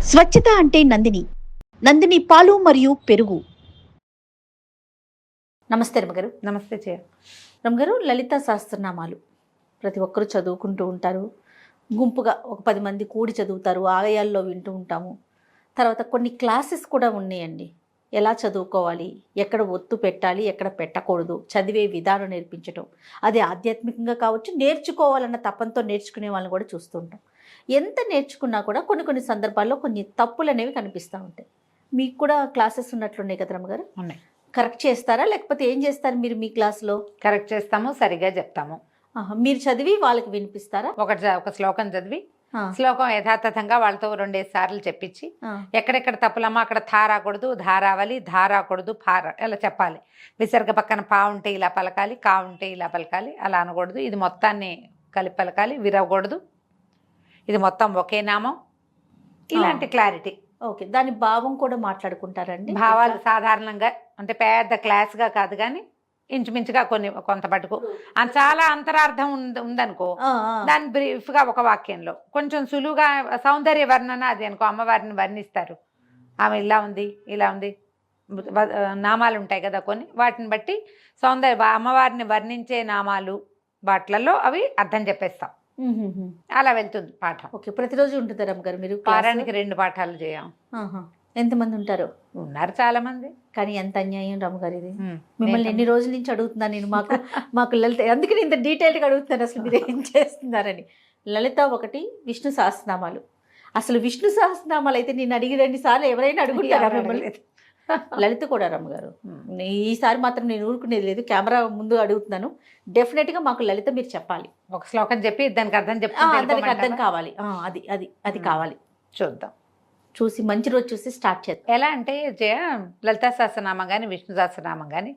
స్వచ్ఛత అంటే నందిని. నందిని పాలు మరియు పెరుగు. నమస్తే రమగారు. నమస్తే జయ. రమగారు, లలిత సహస్రనామాలు ప్రతి ఒక్కరూ చదువుకుంటూ ఉంటారు. గుంపుగా ఒక 10 మంది కూడి చదువుతారు. ఆలయాల్లో వింటూ ఉంటాము. తర్వాత కొన్ని క్లాసెస్ కూడా ఉన్నాయండి. ఎలా చదువుకోవాలి, ఎక్కడ ఒత్తు పెట్టాలి, ఎక్కడ పెట్టకూడదు, చదివే విధానం నేర్పించడం. అది ఆధ్యాత్మికంగా కావచ్చు, నేర్చుకోవాలన్న తపంతో నేర్చుకునే వాళ్ళని కూడా చూస్తూ ఉంటాం. ఎంత నేర్చుకున్నా కూడా కొన్ని సందర్భాల్లో కొన్ని తప్పులు అనేవి కనిపిస్తూ ఉంటాయి. మీకు కూడా క్లాసెస్ ఉన్నట్లున్నాయి కదా రమ్మగారు? ఉన్నాయి. కరెక్ట్ చేస్తారా, లేకపోతే ఏం చేస్తారు మీరు మీ క్లాస్లో? కరెక్ట్ చేస్తాము, సరిగా చెప్తాము. మీరు చదివి వాళ్ళకి వినిపిస్తారా? ఒక శ్లోకం చదివి శ్లోకం యథాతథంగా వాళ్ళతో 2 సార్లు చెప్పించి ఎక్కడెక్కడ తప్పులమ్మా అక్కడ థా రాకూడదు, ధారావలి, ధారాకూడదు, ఫార ఇలా చెప్పాలి. విసర్గ పక్కన పా ఉంటే ఇలా పలకాలి, కా ఉంటే ఇలా పలకాలి, అలా అనకూడదు. ఇది మొత్తాన్ని కలిపి పలకాలి, విరవకూడదు. ఇది మొత్తం ఒకే నామం. ఇలాంటి క్లారిటీ. ఓకే, దాని భావం కూడా మాట్లాడుకుంటారండి? భావాలు సాధారణంగా అంటే పెద్ద క్లాస్గా కాదు కానీ ఇంచుమించుగా కొంత మటుకు చాలా అంతరార్థం ఉందనుకో, దాని బ్రీఫ్గా ఒక వాక్యంలో కొంచెం సులువుగా సౌందర్య వర్ణన అది అనుకో, అమ్మవారిని వర్ణిస్తారు. ఆమె ఇలా ఉంది, ఇలా ఉంది, నామాలు ఉంటాయి కదా కొన్ని, వాటిని బట్టి అమ్మవారిని వర్ణించే నామాలు వాటిలలో అవి అర్థం చెప్పేస్తాం. అలా వెళ్తుంది పాఠం. ఓకే, ప్రతిరోజు ఉంటుందా రమ్మగారు మీరు? వారానికి 2 పాఠాలు చేయం. ఎంతమంది ఉంటారు? ఉన్నారు చాలా మంది. కానీ ఎంత అన్యాయం రమ్మగారు ఇది. మిమ్మల్ని ఎన్ని రోజుల నుంచి అడుగుతున్నాను నేను. మాకు లలిత, అందుకని ఇంత డీటెయిల్గా అడుగుతున్నాను అసలు మీరు ఏం చేస్తున్నారని. లలిత 1, విష్ణు సహస్రనామాలు. అసలు విష్ణు సహస్రనామాలు అయితే నేను అడిగి 2 సార్లు ఎవరైనా అడుగుతారా మిమ్మల్ని? లలిత కూడా రమ్మగారు. ఈసారి మాత్రం నేను ఊరుకునేది లేదు, కెమెరా ముందు అడుగుతున్నాను. డెఫినెట్గా మాకు లలిత మీరు చెప్పాలి. ఒక శ్లోకం చెప్పి దానికి అర్థం దానికి అర్థం కావాలి. అది అది అది కావాలి. చూద్దాం, చూసి మంచి రోజు చూసి స్టార్ట్ చేద్దాం. ఎలా అంటే జయ, లలితా సహస్రనామం కానీ విష్ణు సహస్రనామం కానీ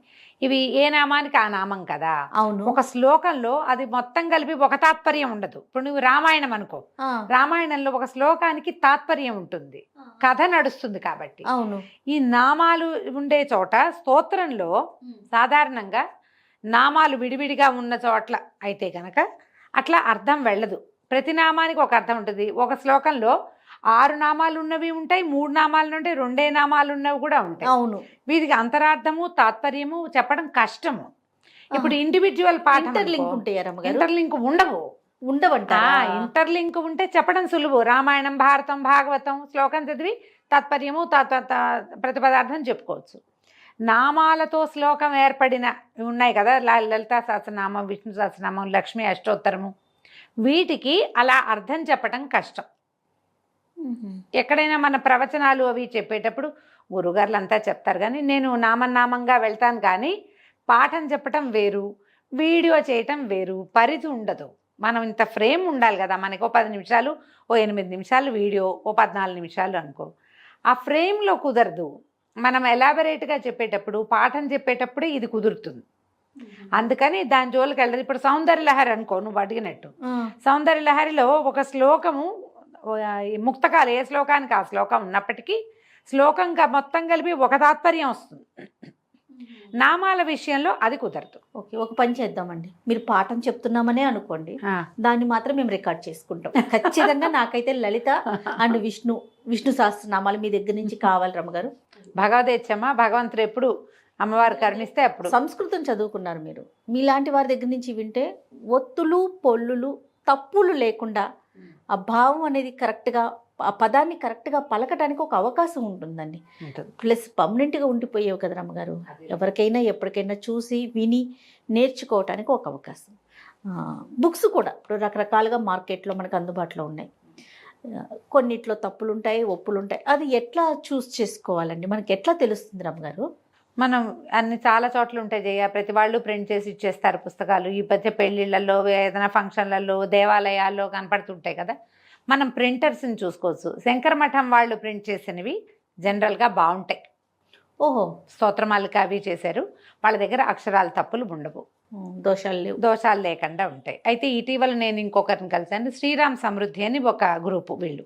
ఇవి ఏ నామానికి ఆ నామం కదా. అవును. ఒక శ్లోకంలో అది మొత్తం కలిపి ఒక తాత్పర్యం ఉండదు. ఇప్పుడు నువ్వు రామాయణం అనుకో, రామాయణంలో ఒక శ్లోకానికి తాత్పర్యం ఉంటుంది, కథ నడుస్తుంది. కాబట్టి అవును, ఈ నామాలు ఉండే చోట స్తోత్రంలో సాధారణంగా నామాలు విడివిడిగా ఉన్న చోట్ల అయితే కనుక అట్లా అర్థం వెళ్ళదు. ప్రతి నామానికి ఒక అర్థం ఉంటుంది. ఒక శ్లోకంలో 6 నామాలు ఉన్నవి ఉంటాయి, 3 నామాలు ఉంటాయి, 2 నామాలు ఉన్నవి కూడా ఉంటాయి. అవును, వీటికి అంతరార్థము తాత్పర్యము చెప్పడం కష్టము. ఇప్పుడు ఇండివిజువల్ పాఠం ఇంటర్లింక్ ఉంటాయి. ఇంటర్లింక్ ఉండవంట. ఇంటర్లింక్ ఉంటే చెప్పడం సులువు. రామాయణం, భారతం, భాగవతం శ్లోకం చదివి తాత్పర్యము ప్రతిపదార్థం చెప్పుకోవచ్చు. నామాలతో శ్లోకం ఏర్పడిన ఉన్నాయి కదా, లలితా సహస్రనామం, విష్ణు సహస్రనామం, లక్ష్మీ అష్టోత్తరము, వీటికి అలా అర్థం చెప్పడం కష్టం. ఎక్కడైనా మన ప్రవచనాలు అవి చెప్పేటప్పుడు గురుగారులు అంతా చెప్తారు, కానీ నేను నామంగా వెళ్తాను. కానీ పాఠం చెప్పటం వేరు, వీడియో చేయటం వేరు, పరిధి ఉండదు. మనం ఇంత ఫ్రేమ్ ఉండాలి కదా. మనకి 10 నిమిషాలు, 8 నిమిషాలు వీడియో, 14 నిమిషాలు అనుకో, ఆ ఫ్రేమ్లో కుదరదు. మనం ఎలాబరేట్గా చెప్పేటప్పుడు, పాఠం చెప్పేటప్పుడే ఇది కుదురుతుంది. అందుకని దాని జోలికి వెళ్ళదు. ఇప్పుడు సౌందర్యలహరి అనుకో, నువ్వు అడిగినట్టు, సౌందర్యలహరిలో ఒక శ్లోకము ముక్తకాలు, ఏ శ్లోకానికి ఆ శ్లోకం ఉన్నప్పటికీ శ్లోకంగా మొత్తం కలిపి ఒక తాత్పర్యం వస్తుంది. నామాల విషయంలో అది కుదరదు. ఓకే, ఒక పని చేద్దామండి. మీరు పాఠం చెప్తున్నామనే అనుకోండి, దాన్ని మాత్రం మేము రికార్డ్ చేసుకుంటాం ఖచ్చితంగా. నాకైతే లలిత అండ్ విష్ణు సహస్రనామాలు మీ దగ్గర నుంచి కావాలి రమ్మగారు. భగవదేచ్ఛమ్మ, భగవంతుడు ఎప్పుడు అమ్మవారు కరుణిస్తే అప్పుడు. సంస్కృతం చదువుకున్నారు మీరు. మీలాంటి వారి దగ్గర నుంచి వింటే ఒత్తులు, పొల్లులు, తప్పులు లేకుండా ఆ భావం అనేది కరెక్ట్గా, ఆ పదాన్ని కరెక్ట్గా పలకటానికి ఒక అవకాశం ఉంటుందండి. ప్లస్ పర్మనెంట్గా ఉండిపోయేవి కదా రమ్మగారు. ఎవరికైనా ఎప్పటికైనా చూసి విని నేర్చుకోవటానికి ఒక అవకాశం. బుక్స్ కూడా ఇప్పుడు రకరకాలుగా మార్కెట్లో మనకు అందుబాటులో ఉన్నాయి. కొన్నిట్లో తప్పులు ఉంటాయి, ఒప్పులు ఉంటాయి. అది ఎట్లా చూస్ చేసుకోవాలండి? మనకి ఎట్లా తెలుస్తుంది రమ్మగారు? మనం చాలా చోట్ల ఉంటాయి జయ. ప్రతి వాళ్ళు ప్రింట్ చేసి ఇచ్చేస్తారు పుస్తకాలు. ఈ మధ్య పెళ్ళిళ్ళల్లో, ఏదైనా ఫంక్షన్లలో, దేవాలయాల్లో కనపడుతుంటాయి కదా. మనం ప్రింటర్స్ని చూసుకోవచ్చు. శంకర మఠం వాళ్ళు ప్రింట్ చేసినవి జనరల్గా బాగుంటాయి. ఓహో, స్తోత్రమాలిక అవి చేశారు. వాళ్ళ దగ్గర అక్షరాల తప్పులు ఉండవు, దోషాలు లేకుండా ఉంటాయి. అయితే ఇటీవల నేను ఇంకొకరిని కలిసాను, శ్రీరామ్ సమృద్ధి అని ఒక గ్రూపు. వీళ్ళు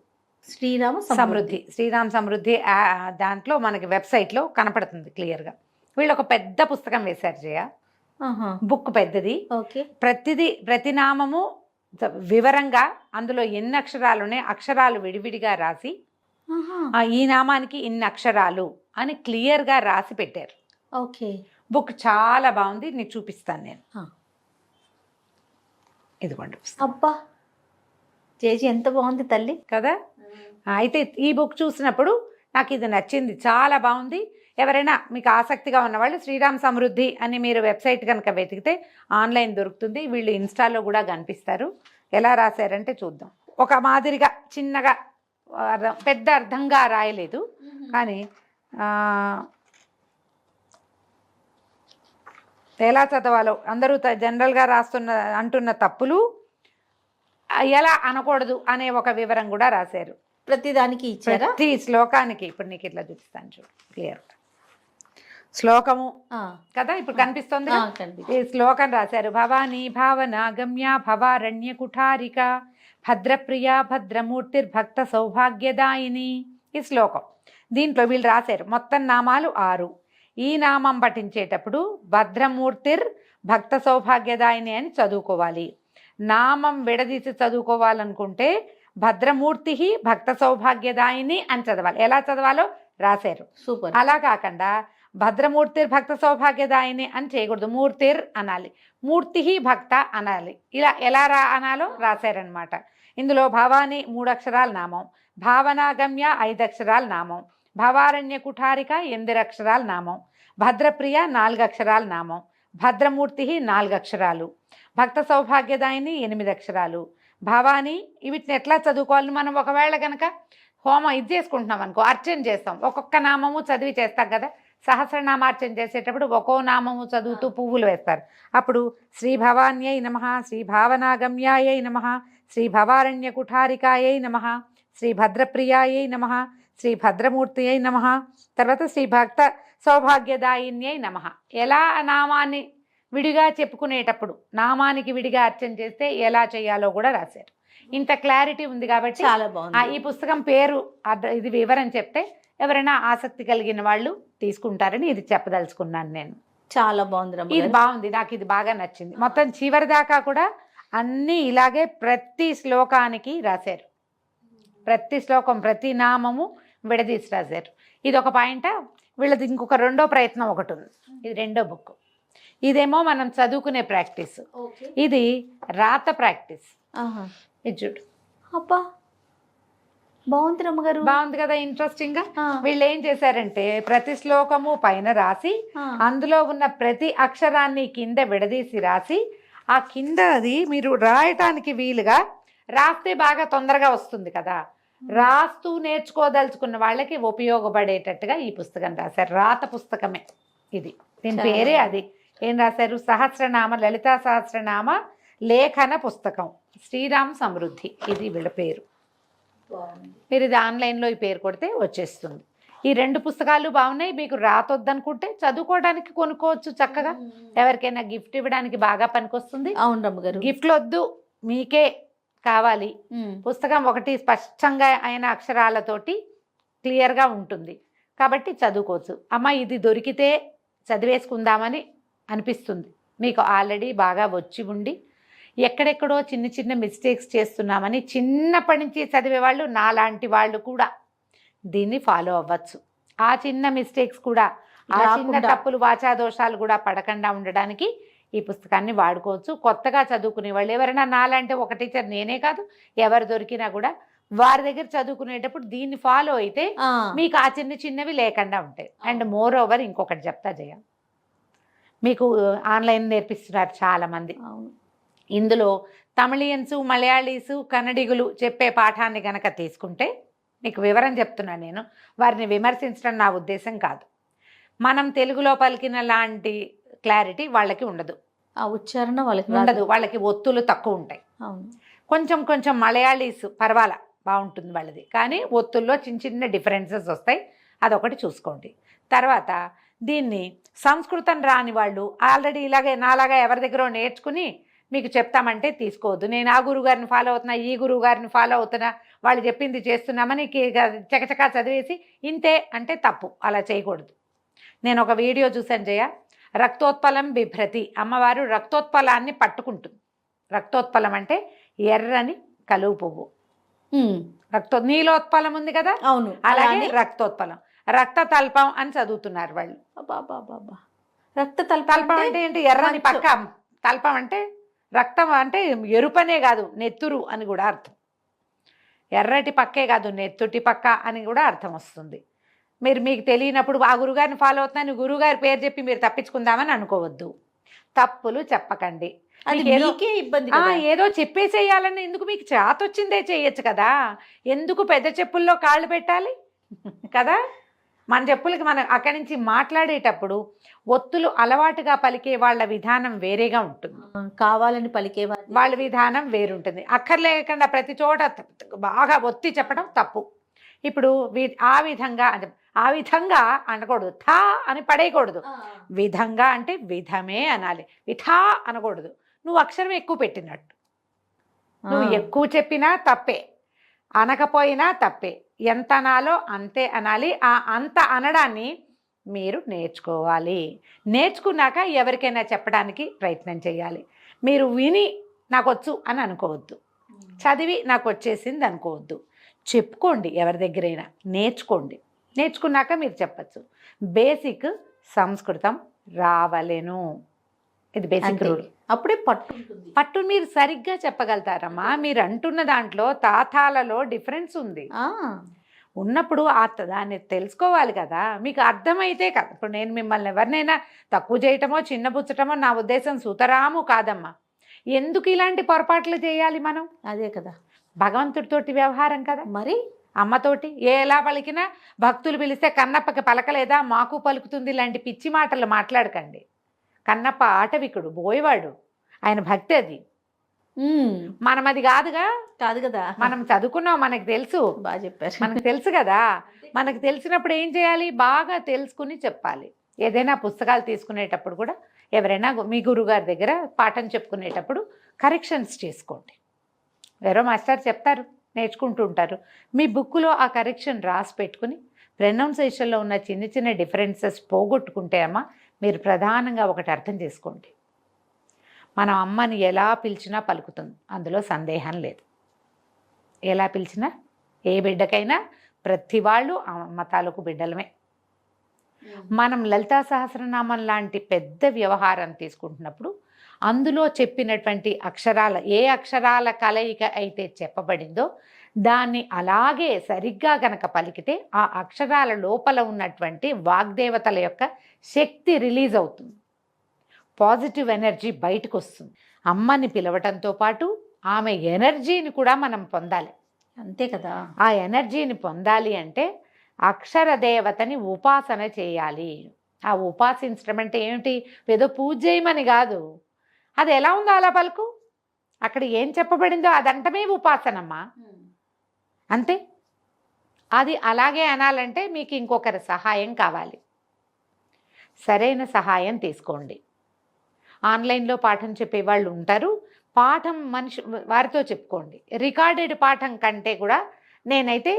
శ్రీరామ్ సమృద్ధి దాంట్లో మనకి వెబ్సైట్లో కనపడుతుంది క్లియర్గా. వీళ్ళు ఒక పెద్ద పుస్తకం వేశారు జయ. బుక్ పెద్దది. ప్రతి నామము వివరంగా అందులో ఎన్ని అక్షరాలు ఉన్నాయి, అక్షరాలు విడివిడిగా రాసి ఈ నామానికి ఇన్ని అక్షరాలు అని క్లియర్గా రాసి పెట్టారు. ఓకే. బుక్ చాలా బాగుంది, నీకు చూపిస్తాను నేను. ఇదిగోండి అబ్బా చేసి ఎంత బాగుంది తల్లి కదా. అయితే ఈ బుక్ చూసినప్పుడు నాకు ఇది నచ్చింది, చాలా బాగుంది. ఎవరైనా మీకు ఆసక్తిగా ఉన్నవాళ్ళు శ్రీరామ్ సమృద్ధి అని మీరు వెబ్సైట్ కనుక వెతికితే ఆన్లైన్ దొరుకుతుంది. వీళ్ళు ఇన్స్టాలో కూడా కనిపిస్తారు. ఎలా రాశారంటే చూద్దాం. ఒక మాదిరిగా చిన్నగా పెద్ద అర్థంగా రాయలేదు, కానీ ఎలా చదవాలో అందరూ జనరల్గా అంటున్న తప్పులు ఎలా అనకూడదు అనే ఒక వివరం కూడా రాశారు. ప్రతిదానికి ఇచ్చారా? ప్రతి శ్లోకానికి. ఇప్పుడు నీకు ఇట్లా చూపిస్తాను చూడు క్లియర్ శ్లోకము కదా, ఇప్పుడు కనిపిస్తుంది. ఈ శ్లోకం రాశారు. భవానీ భావన గమ్య భవారణ్య కుఠారిక భద్రప్రియ భద్రమూర్తిర్భక్త సౌభాగ్యదాయిని. ఈ శ్లోకం దీంట్లో వీళ్ళు రాశారు మొత్తం నామాలు 6. ఈ నామం పఠించేటప్పుడు భద్రమూర్తిర్ భక్త సౌభాగ్యదాయిని అని చదువుకోవాలి. నామం విడదీసి చదువుకోవాలనుకుంటే భద్రమూర్తి భక్త సౌభాగ్యదాయిని అని చదవాలి. ఎలా చదవాలో రాశారు. సూపర్. అలా కాకుండా భద్రమూర్తిర్ భక్త సౌభాగ్యదాయిని అని చేయకూడదు, మూర్తిర్ అనాలి, మూర్తి భక్త అనాలి. ఇలా ఎలా అనాలో రాశారనమాట. ఇందులో భవాని 3 అక్షరాల నామం, భావనాగమ్య 5 అక్షరాల నామం, భవారణ్య కుఠారిక 8 అక్షరాల నామం, భద్రప్రియ 4 అక్షరాల నామం, భద్రమూర్తి 4 అక్షరాలు, భక్త సౌభాగ్యదాయిని 8 అక్షరాలు, భవాని. వీటిని ఎట్లా చదువుకోవాలని మనం ఒకవేళ కనుక హోమం ఇది చేసుకుంటున్నాం అనుకో, అర్చన చేస్తాం, ఒక్కొక్క నామము చదివి చేస్తాం కదా. సహస్రనామార్చన చేసేటప్పుడు ఒక్కో నామము చదువుతూ పువ్వులు వేస్తారు. అప్పుడు శ్రీ భవాన్యై నమః, శ్రీ భావనాగమ్యాయై నమః, శ్రీ భవారణ్య కుఠారికాయై నమః, శ్రీ భద్రప్రియాయై నమః, శ్రీ భద్రమూర్తి అయి నమః, తర్వాత శ్రీ భక్త సౌభాగ్యదాయిన్యై నమః. ఎలా నామాన్ని విడిగా చెప్పుకునేటప్పుడు నామానికి విడిగా అర్చన చేస్తే ఎలా చేయాలో కూడా రాశారు. ఇంత క్లారిటీ ఉంది కాబట్టి చాలా బాగుంది. ఈ పుస్తకం పేరు ఇది వివరం చెప్తే ఎవరైనా ఆసక్తి కలిగిన వాళ్ళు తీసుకుంటారని ఇది చెప్పదలుచుకున్నాను నేను. చాలా బాగుంది. ఇది బాగుంది, నాకు ఇది బాగా నచ్చింది. మొత్తం చివరి దాకా కూడా అన్నీ ఇలాగే ప్రతి శ్లోకానికి రాశారు. ప్రతి శ్లోకం ప్రతి నామము విడదీసి రాశారు. ఇది ఒక పాయింట్. వీళ్ళది ఇంకొక 2వ ప్రయత్నం ఒకటి ఉంది. ఇది 2వ బుక్. ఇదేమో మనం చదువుకునే ప్రాక్టీస్, ఇది రాత ప్రాక్టీస్. ఇది చూడు. అబ్బా బాగుంది రమ్మగారు. బాగుంది కదా, ఇంట్రెస్టింగ్ గా. వీళ్ళు ఏం చేశారంటే ప్రతి శ్లోకము పైన రాసి అందులో ఉన్న ప్రతి అక్షరాన్ని కింద విడదీసి రాసి ఆ కింద అది మీరు రాయటానికి వీలుగా రాస్తే బాగా తొందరగా వస్తుంది కదా. రాస్తూ నేర్చుకోదలుచుకున్న వాళ్ళకి ఉపయోగపడేటట్టుగా ఈ పుస్తకం రాశారు. రాత పుస్తకమే ఇది. దీని పేరే అది. ఏం రాశారు? సహస్రనామ లలితా సహస్రనామ లేఖన పుస్తకం శ్రీరామ్ సమృద్ధి. ఇది వీళ్ళ పేరు. మీరు ఇది ఆన్లైన్లో ఈ పేరు కొడితే వచ్చేస్తుంది. ఈ 2 పుస్తకాలు బాగున్నాయి. మీకు రాతొద్దనుకుంటే చదువుకోవడానికి కొనుక్కోవచ్చు చక్కగా. ఎవరికైనా గిఫ్ట్ ఇవ్వడానికి బాగా పనికొస్తుంది. అవును రమ్మగారు. గిఫ్ట్లు వద్దు, మీకే కావాలి. పుస్తకం ఒకటి స్పష్టంగా అయిన అక్షరాలతోటి క్లియర్గా ఉంటుంది కాబట్టి చదువుకోవచ్చు. అమ్మ ఇది దొరికితే చదివేసుకుందామని అనిపిస్తుంది. మీకు ఆల్రెడీ బాగా వచ్చి ఉండి ఎక్కడెక్కడో చిన్న చిన్న మిస్టేక్స్ చేస్తున్నామని చిన్నప్పటి నుంచి చదివేవాళ్ళు నాలాంటి వాళ్ళు కూడా దీన్ని ఫాలో అవ్వచ్చు. ఆ చిన్న మిస్టేక్స్ కూడా, ఆ చిన్న తప్పులు వాచాదోషాలు కూడా పడకుండా ఉండడానికి ఈ పుస్తకాన్ని వాడుకోవచ్చు. కొత్తగా చదువుకునే వాళ్ళు ఎవరైనా నాలంటే ఒక టీచర్ నేనే కాదు, ఎవరు దొరికినా కూడా వారి దగ్గర చదువుకునేటప్పుడు దీన్ని ఫాలో అయితే మీకు ఆ చిన్న చిన్నవి లేకుండా ఉంటాయి. అండ్ మోర్ ఓవర్ ఇంకొకటి చెప్తా జయ, మీకు ఆన్లైన్ నేర్పిస్తున్నారు చాలామంది. ఇందులో తమిళియన్స్, మలయాళీసు, కన్నడిగులు చెప్పే పాఠాన్ని కనుక తీసుకుంటే, నీకు వివరం చెప్తున్నాను నేను, వారిని విమర్శించడం నా ఉద్దేశం కాదు. మనం తెలుగులో పలికిన లాంటి క్లారిటీ వాళ్ళకి ఉండదు, ఆ ఉచ్చారణ వాళ్ళకి ఉండదు, వాళ్ళకి ఒత్తులు తక్కువ ఉంటాయి. కొంచెం కొంచెం మలయాళీస్ పర్వాలా బాగుంటుంది వాళ్ళది, కానీ ఒత్తుల్లో చిన్న చిన్న డిఫరెన్సెస్ వస్తాయి. అదొకటి చూసుకోండి. తర్వాత దీన్ని సంస్కృతం రాని వాళ్ళు ఆల్రెడీ ఇలాగే నాలాగా ఎవరి దగ్గర నేర్చుకుని మీకు చెప్తామంటే తీసుకోవద్దు. నేను ఆ గురువుగారిని ఫాలో అవుతున్నా, ఈ గురువుగారిని ఫాలో అవుతున్నా, వాళ్ళు చెప్పింది చేస్తున్నామని చకచకా చదివేసి ఇంతే అంటే తప్పు. అలా చేయకూడదు. నేను ఒక వీడియో చూశాను జయ, రక్తోత్పలం బిభ్రతి. అమ్మవారు రక్తోత్పలాన్ని పట్టుకుంటుంది. రక్తోత్పలం అంటే ఎర్రని కలువ పువ్వు. నీలోత్పలం ఉంది కదా, అవును. అలాగే రక్తోత్పలం, రక్త తల్పం అని చదువుతున్నారు వాళ్ళు. బాబా రక్త తల్పం తల్పం అంటే ఏంటి? ఎర్రని పక్క. తల్పం అంటే రక్తం అంటే ఎరుపనే కాదు, నెత్తురు అని కూడా అర్థం. ఎర్రటి పక్కే కాదు, నెత్తుటి పక్క అని కూడా అర్థం వస్తుంది. మీకు తెలియనప్పుడు ఆ గురుగారిని ఫాలో అవుతున్నాను, గురుగారి పేరు చెప్పి మీరు తప్పించుకుందామని అనుకోవద్దు. తప్పులు చెప్పకండి. ఇబ్బంది ఏదో చెప్పేసేయాలని ఎందుకు? మీకు చేత వచ్చిందే చేయొచ్చు కదా, ఎందుకు పెద్ద చెప్పుల్లో కాళ్ళు పెట్టాలి కదా? మన చెప్పులకి మనం అక్కడి నుంచి మాట్లాడేటప్పుడు ఒత్తులు అలవాటుగా పలికే వాళ్ళ విధానం వేరేగా ఉంటుంది, కావాలని పలికే వాళ్ళ విధానం వేరుంటుంది. అక్కర్లేకుండా ప్రతి చోట బాగా ఒత్తి చెప్పడం తప్పు. ఇప్పుడు ఆ విధంగా అనకూడదు, థా అని పడేయకూడదు. విధంగా అంటే విధమే అనాలి, విథా అనకూడదు. నువ్వు అక్షరం ఎక్కువ పెట్టినట్టు. నువ్వు ఎక్కువ చెప్పినా తప్పే, అనకపోయినా తప్పే. ఎంత అనాలో అంతే అనాలి. ఆ అంత అనడాన్ని మీరు నేర్చుకోవాలి. నేర్చుకున్నాక ఎవరికైనా చెప్పడానికి ప్రయత్నం చేయాలి. మీరు విని నాకు వచ్చు అని అనుకోవద్దు, చదివి నాకు వచ్చేసింది అనుకోవద్దు. చెప్పుకోండి, ఎవరి దగ్గరైనా నేర్చుకోండి. నేర్చుకున్నాక మీరు చెప్పచ్చు. బేసిక్ సంస్కృతం రావలేను, ఇది బేసిక్ రూల్. అప్పుడే పట్టు మీరు సరిగ్గా చెప్పగలుగుతారమ్మా. మీరు అంటున్న దాంట్లో తాతాలలో డిఫరెన్స్ ఉంది. ఉన్నప్పుడు దాన్ని తెలుసుకోవాలి కదా, మీకు అర్థమైతే కదా. ఇప్పుడు నేను మిమ్మల్ని ఎవరినైనా తక్కువ చేయటమో చిన్నపుచ్చటమో నా ఉద్దేశం సుతరాము కాదమ్మా. ఎందుకు ఇలాంటి పొరపాట్లు చేయాలి మనం? అదే కదా, భగవంతుడితోటి వ్యవహారం కదా. మరి అమ్మతోటి ఎలా పలికినా, భక్తులు పిలిస్తే కన్నప్పకి పలకలేదా మాకు పలుకుతుంది ఇలాంటి పిచ్చి మాటలు మాట్లాడకండి. కన్నప్ప ఆటవికుడు, బోయవాడు, ఆయన భక్తి అది. మనం అది కాదు కదా. మనం చదువుకున్నాం, మనకు తెలుసు. బాగా చెప్పారు. మనకు తెలుసు కదా. మనకు తెలిసినప్పుడు ఏం చేయాలి? బాగా తెలుసుకుని చెప్పాలి. ఏదైనా పుస్తకాలు తీసుకునేటప్పుడు కూడా ఎవరైనా మీ గురుగారి దగ్గర పాఠం చెప్పుకునేటప్పుడు కరెక్షన్స్ చేసుకోండి. ఎవరో మాస్టర్ చెప్తారు, నేర్చుకుంటూ ఉంటారు. మీ బుక్లో ఆ కరెక్షన్ రాసి పెట్టుకుని ప్రొనౌన్సియేషన్లో ఉన్న చిన్న చిన్న డిఫరెన్సెస్ పోగొట్టుకుంటే అమ్మ మీరు ప్రధానంగా ఒకటి అర్థం చేసుకోండి, మనం అమ్మని ఎలా పిలిచినా పలుకుతుంది, అందులో సందేహం లేదు. ఎలా పిలిచినా ఏ బిడ్డకైనా ప్రతి వాళ్ళు అమ్మ తాలూకు బిడ్డలమే. మనం లలితా సహస్రనామం లాంటి పెద్ద వ్యవహారం తీసుకుంటున్నప్పుడు అందులో చెప్పినటువంటి అక్షరాల ఏ అక్షరాల కలయిక అయితే చెప్పబడిందో దాన్ని అలాగే సరిగ్గా గనక పలికితే ఆ అక్షరాల లోపల ఉన్నటువంటి వాగ్దేవతల యొక్క శక్తి రిలీజ్ అవుతుంది, పాజిటివ్ ఎనర్జీ బయటకు వస్తుంది. అమ్మని పిలవటంతో పాటు ఆమె ఎనర్జీని కూడా మనం పొందాలి. అంతే కదా. ఆ ఎనర్జీని పొందాలి అంటే అక్షర దేవతని ఉపాసన చేయాలి. ఆ ఉపాసించడం అంటే ఏమిటి? ఏదో పూజ చేయమని కాదు, అది ఎలా ఉందో అలా పలుకు, అక్కడ ఏం చెప్పబడిందో అదంటమే ఉపాసనమ్మా, అంతే. అది అలాగే అనాలంటే మీకు ఇంకొకరి సహాయం కావాలి. సరైన సహాయం తీసుకోండి. ఆన్లైన్లో పాఠం చెప్పేవాళ్ళు ఉంటారు, పాఠం వారితో చెప్పుకోండి. రికార్డెడ్ పాఠం కంటే కూడా నేనైతే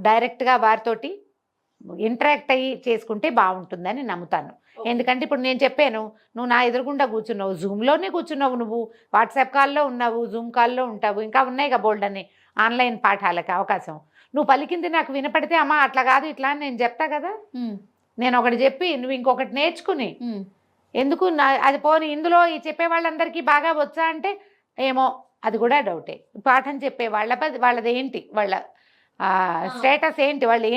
డైరెక్ట్గా వారితోటి ఇంటరాక్ట్ అయ్యి చేసుకుంటే బాగుంటుందని నమ్ముతాను. ఎందుకంటే ఇప్పుడు నేను చెప్పాను, నువ్వు నా ఎదురుగుండా కూర్చున్నావు, జూమ్లోనే కూర్చున్నావు, నువ్వు వాట్సాప్ కాల్లో ఉన్నావు, జూమ్ కాల్లో ఉంటావు, ఇంకా ఉన్నాయి కదా బోల్డ్ అని ఆన్లైన్ పాఠాలకి అవకాశం. నువ్వు పలికింది నాకు వినపడితే అమ్మా అట్లా కాదు ఇట్లా అని నేను చెప్తా కదా. నేను ఒకటి చెప్పి నువ్వు ఇంకొకటి నేర్చుకుని ఎందుకు అది పోని ఇందులో ఈ చెప్పే వాళ్ళందరికీ బాగా వచ్చా అంటే ఏమో అది కూడా డౌటే. పాఠం చెప్పే వాళ్ళది ఏంటి, వాళ్ళ స్టేటస్ ఏంటి, వాళ్ళు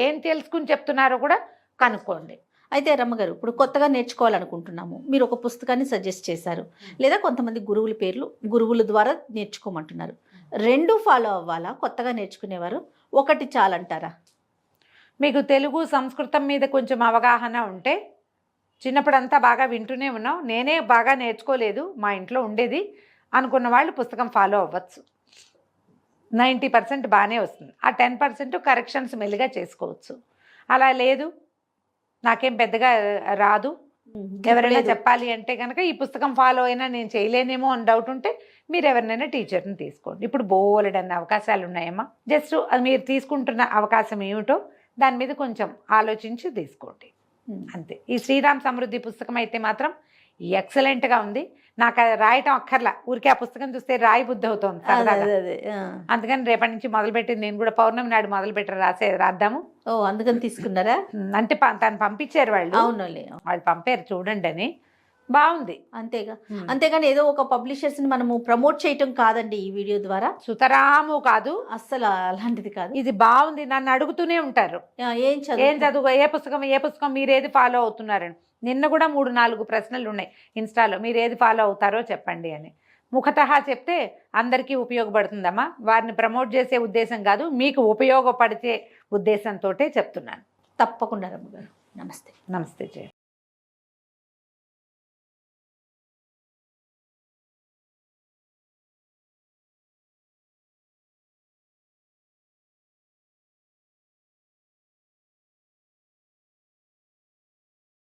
ఏం తెలుసుకుని చెప్తున్నారో కూడా కనుక్కోండి. అయితే రమ్మగారు, ఇప్పుడు కొత్తగా నేర్చుకోవాలనుకుంటున్నాము, మీరు ఒక పుస్తకాన్ని సజెస్ట్ చేశారు, లేదా కొంతమంది గురువుల పేర్లు గురువుల ద్వారా నేర్చుకోమంటున్నారు. రెండు ఫాలో అవ్వాలా? కొత్తగా నేర్చుకునేవారు ఒకటి చాలంటారా? మీకు తెలుగు సంస్కృతం మీద కొంచెం అవగాహన ఉంటే, చిన్నప్పుడంతా బాగా వింటూనే ఉన్నాం, నేనే బాగా నేర్చుకోలేదు, మా ఇంట్లో ఉండేది అనుకున్న వాళ్ళు పుస్తకం ఫాలో అవ్వచ్చు. 90% బాగానే వస్తుంది. ఆ 10% కరెక్షన్స్ మెల్లిగా చేసుకోవచ్చు. అలా లేదు నాకేం పెద్దగా రాదు, ఎవరైనా చెప్పాలి అంటే కనుక ఈ పుస్తకం ఫాలో అయినా నేను చేయలేనేమో అని డౌట్ ఉంటే మీరు ఎవరినైనా టీచర్ని తీసుకోండి. ఇప్పుడు బోలెడన్న అవకాశాలు ఉన్నాయమ్మా. జస్ట్ అది మీరు తీసుకుంటున్న అవకాశం ఏమిటో దాని మీద కొంచెం ఆలోచించి తీసుకోండి, అంతే. ఈ శ్రీరామ్ సమృద్ధి పుస్తకం అయితే మాత్రం ఎక్సలెంట్గా ఉంది. నాకు అది రాయటం అక్కర్లా, ఊరికే ఆ పుస్తకం చూస్తే రాయి బుద్ధి అవుతుంది అదే సరదాగా. అదే అదే అందుకని రేపటి నుంచి మొదలుపెట్టి నేను కూడా పౌర్ణమి నాడు మొదలుపెట్టి రాద్దాము. ఓ అందుకని తీసుకున్నారా? అంటే తను పంపించారు వాళ్ళు, అవునులే. వాళ్ళు పంపారు చూడండి అని. బాగుంది. అంతేగా. అంతేగాని ఏదో ఒక పబ్లిషర్స్ ని మనము ప్రమోట్ చేయటం కాదండి ఈ వీడియో ద్వారా. సుతరాము కాదు, అస్సలు అలాంటిది కాదు. ఇది బాగుంది. నన్ను అడుగుతూనే ఉంటారు ఏం ఏం చదువు, ఏ పుస్తకం మీరు ఏది ఫాలో అవుతున్నారని. నిన్న కూడా 3-4 ప్రశ్నలు ఉన్నాయి ఇన్స్టాలో, మీరు ఏది ఫాలో అవుతారో చెప్పండి అని. ముఖతహా చెప్తే అందరికీ ఉపయోగపడుతుందమ్మా, వారిని ప్రమోట్ చేసే ఉద్దేశం కాదు, మీకు ఉపయోగపడితే ఉద్దేశంతో చెప్తున్నాను. తప్పకుండా రమ్మ గారు. నమస్తే. నమస్తే జయ.